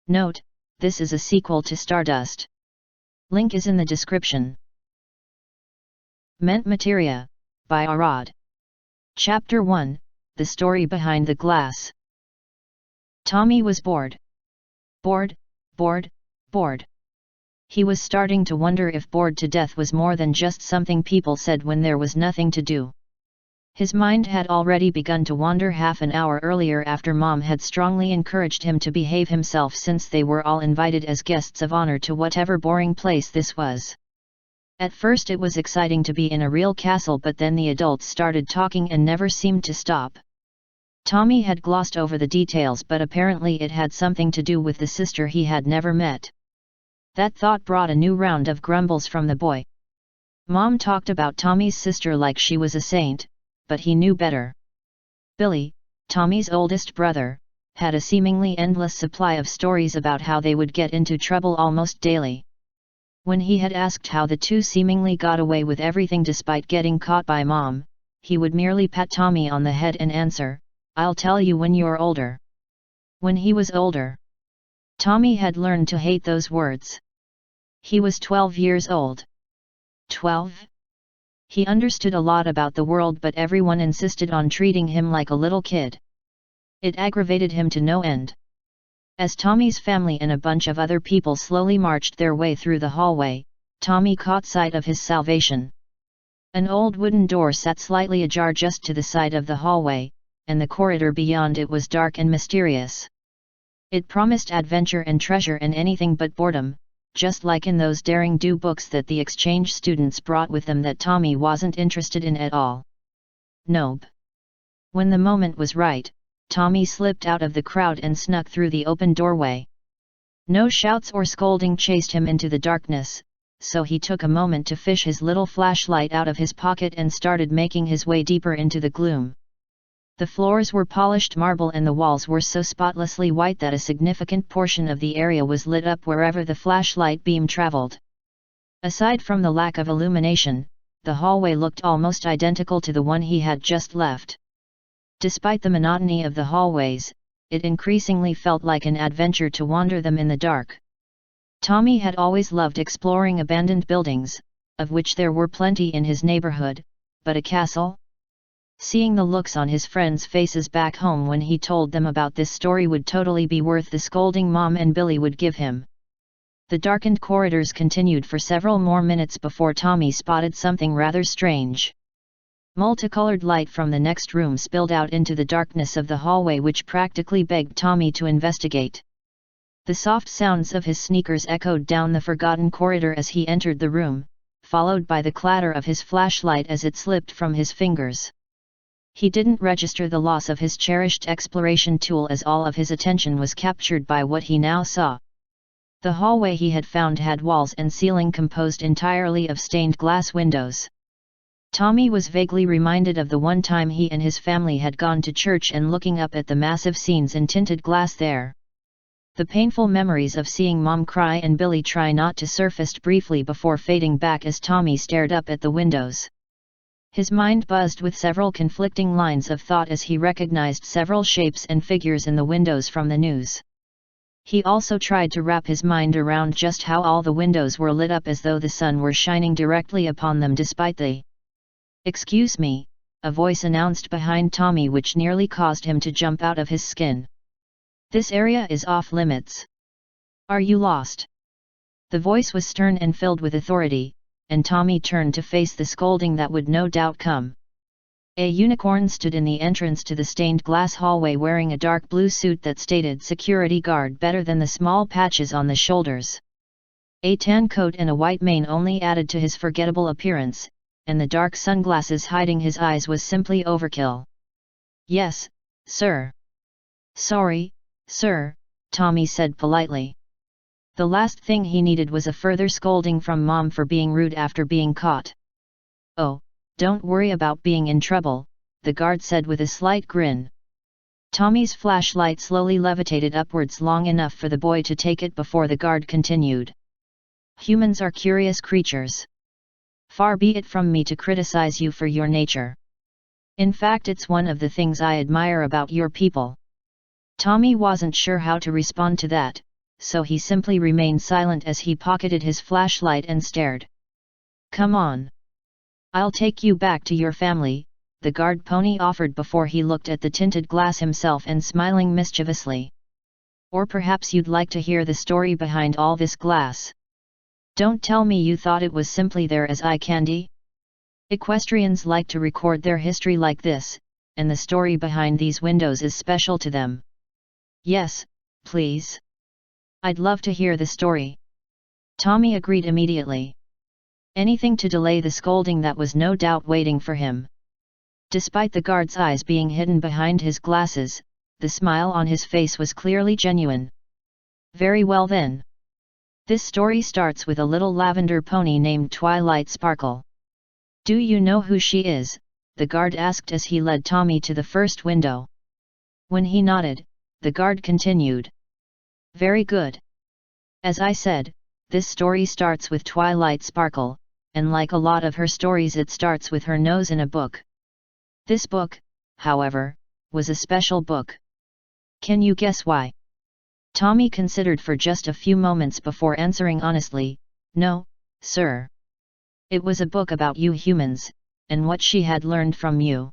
Note, this is a sequel to Stardust. Link is in the description. Materia, by Arad. Chapter 1, The Story Behind the Glass. Tommy was bored. Bored. He was starting to wonder if bored to death was more than just something people said when there was nothing to do. His mind had already begun to wander half an hour earlier after Mom had strongly encouraged him to behave himself since they were all invited as guests of honor to whatever boring place this was. At first it was exciting to be in a real castle, but then the adults started talking and never seemed to stop. Tommy had glossed over the details, but apparently it had something to do with the sister he had never met. That thought brought a new round of grumbles from the boy. Mom talked about Tommy's sister like she was a saint, but he knew better. Billy, Tommy's oldest brother, had a seemingly endless supply of stories about how they would get into trouble almost daily. When he had asked how the two seemingly got away with everything despite getting caught by Mom, he would merely pat Tommy on the head and answer, "I'll tell you when you're older." When he was older, Tommy had learned to hate those words. He was 12 years old. 12? He understood a lot about the world, but everyone insisted on treating him like a little kid. It aggravated him to no end. As Tommy's family and a bunch of other people slowly marched their way through the hallway, Tommy caught sight of his salvation. An old wooden door sat slightly ajar just to the side of the hallway, and the corridor beyond it was dark and mysterious. It promised adventure and treasure and anything but boredom, just like in those daring-do books that the exchange students brought with them that Tommy wasn't interested in at all. Nope. When the moment was right, Tommy slipped out of the crowd and snuck through the open doorway. No shouts or scolding chased him into the darkness, so he took a moment to fish his little flashlight out of his pocket and started making his way deeper into the gloom. The floors were polished marble and the walls were so spotlessly white that a significant portion of the area was lit up wherever the flashlight beam traveled. Aside from the lack of illumination, the hallway looked almost identical to the one he had just left. Despite the monotony of the hallways, it increasingly felt like an adventure to wander them in the dark. Tommy had always loved exploring abandoned buildings, of which there were plenty in his neighborhood, but a castle? Seeing the looks on his friends' faces back home when he told them about this story would totally be worth the scolding Mom and Billy would give him. The darkened corridors continued for several more minutes before Tommy spotted something rather strange. Multicolored light from the next room spilled out into the darkness of the hallway, which practically begged Tommy to investigate. The soft sounds of his sneakers echoed down the forgotten corridor as he entered the room, followed by the clatter of his flashlight as it slipped from his fingers. He didn't register the loss of his cherished exploration tool as all of his attention was captured by what he now saw. The hallway he had found had walls and ceiling composed entirely of stained glass windows. Tommy was vaguely reminded of the one time he and his family had gone to church and looking up at the massive scenes in tinted glass there. The painful memories of seeing Mom cry and Billy try not to surfaced briefly before fading back as Tommy stared up at the windows. His mind buzzed with several conflicting lines of thought as he recognized several shapes and figures in the windows from the news. He also tried to wrap his mind around just how all the windows were lit up as though the sun were shining directly upon them despite the "Excuse me," a voice announced behind Tommy which nearly caused him to jump out of his skin. "This area is off limits. Are you lost?" The voice was stern and filled with authority, and Tommy turned to face the scolding that would no doubt come. A unicorn stood in the entrance to the stained glass hallway wearing a dark blue suit that stated security guard better than the small patches on the shoulders. A tan coat and a white mane only added to his forgettable appearance, and the dark sunglasses hiding his eyes was simply overkill. "Yes, sir." "Sorry, sir," Tommy said politely. The last thing he needed was a further scolding from Mom for being rude after being caught. "Oh, don't worry about being in trouble," the guard said with a slight grin. Tommy's flashlight slowly levitated upwards long enough for the boy to take it before the guard continued. "Humans are curious creatures. Far be it from me to criticize you for your nature. In fact, it's one of the things I admire about your people." Tommy wasn't sure how to respond to that, so he simply remained silent as he pocketed his flashlight and stared. "Come on. I'll take you back to your family," the guard pony offered before he looked at the tinted glass himself and smiling mischievously. "Or perhaps you'd like to hear the story behind all this glass. Don't tell me you thought it was simply there as eye candy? Equestrians like to record their history like this, and the story behind these windows is special to them." "Yes, please. I'd love to hear the story." Tommy agreed immediately. Anything to delay the scolding that was no doubt waiting for him. Despite the guard's eyes being hidden behind his glasses, the smile on his face was clearly genuine. "Very well then. This story starts with a little lavender pony named Twilight Sparkle. Do you know who she is?" the guard asked as he led Tommy to the first window. When he nodded, the guard continued. "Very good. As I said, this story starts with Twilight Sparkle, and like a lot of her stories it starts with her nose in a book. This book, however, was a special book. Can you guess why?" Tommy considered for just a few moments before answering honestly, "No, sir. It was a book about you humans, and what she had learned from you."